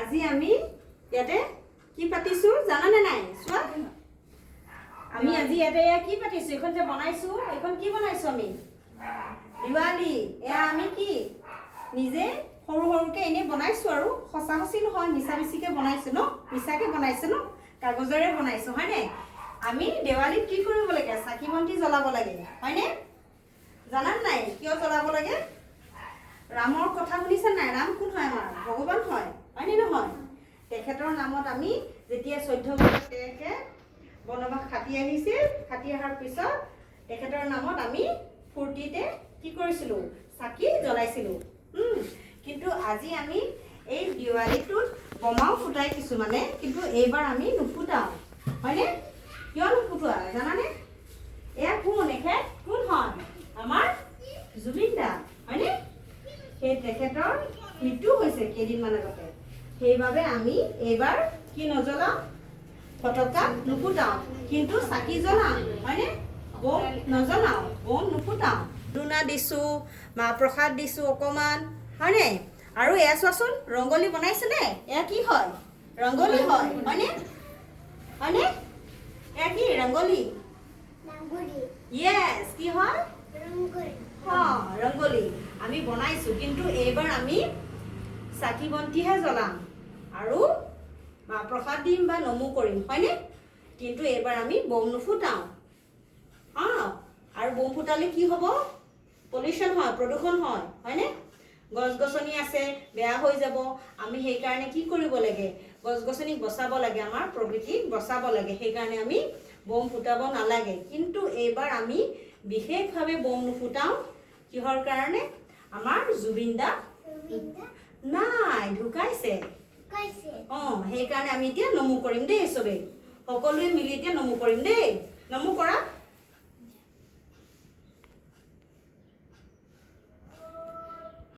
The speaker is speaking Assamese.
আজি আমি ইয়াতে কি পাতিছো জানানে নাই চোৱা আমি আজি ইয়াতে কি পাতিছো এখন যে বনাইছো এখন কি বনাইছো আমি দিৱালী এয়া আমি কি নিজে সৰু সৰুকে এনে বনাইছো আৰু সঁচা সঁচি নহয় মিছা মিছিকে বনাইছো ন মিছাকে বনাইছো ন কাগজৰে বনাইছো হয়নে আমি দেৱালীত কি কৰিব লাগে চাকি বন্তি জ্বলাব লাগে হয়নে জানান নাই কিয় জ্বলাব লাগে ৰামৰ কথা শুনিছে নাই ৰাম কোন হয় আমাৰ ভগৱান হয় হয়নে নহয় তেখেতৰ নামত আমি যেতিয়া 14 বছৰ তেখেতে বনবাস খাটি আহিছিল খাটি অহাৰ পিছত তেখেতৰ নামত আমি ফূৰ্তিতে কি কৰিছিলো চাকি জ্বলাইছিলো কিন্তু আজি আমি এই দিৱালীটোত বমাও ফুটাই কিছুমানে কিন্তু এইবাৰ আমি নুফুটাও হয়নে কিয় নুফুটোৱা জানানে এয়া কোন এখেত কোন হয় আমাৰ জুবিন দা হয়নে সেই তেখেতৰ মৃত্যু হৈছে কেইদিনমান আগতে সেইবাবে আমি এইবাৰ কি নজ্বলাও ফটকা নুফুটাও কিন্তু চাকি জ্বলাও হয়নে বম নজ্বলাও বম নুফুটাও ধূনা দিছো মাহ প্ৰসাদ দিছো অকমান হয়নে আৰু এয়া চোৱাচোন ৰংগলী বনাইছেনে এয়া কি হয় ৰংগলী হয় হয়নে হয়নে এয়া কি ৰংগলী ইয়েছ কি হয় ৰংগলী আমি বনাইছো কিন্তু এইবাৰ আমি চাকি বন্তিহে জ্বলাম আৰু মাহ প্ৰসাদ দিম বা নমো কৰিম হয়নে কিন্তু এইবাৰ আমি বম নুফুটাও আৰু বম ফুটালে কি হ'ব পলিউশ্যন হয় প্ৰদূষণ হয় হয়নে গছ গছনি আছে বেয়া হৈ যাব আমি সেইকাৰণে কি কৰিব লাগে গছ গছনিক বচাব লাগে আমাৰ প্ৰকৃতিক বচাব লাগে সেইকাৰণে আমি বম ফুটাব নালাগে কিন্তু এইবাৰ আমি বিশেষভাৱে বম নুফুটাও কিহৰ কাৰণে আমাৰ জুবিন দা নাই ঢুকাইছে সেইকাৰণে আমি এতিয়া নমো কৰিম দেই চবেই সকলোৱে মিলি এতিয়া নমো কৰিম দেই নমো কৰা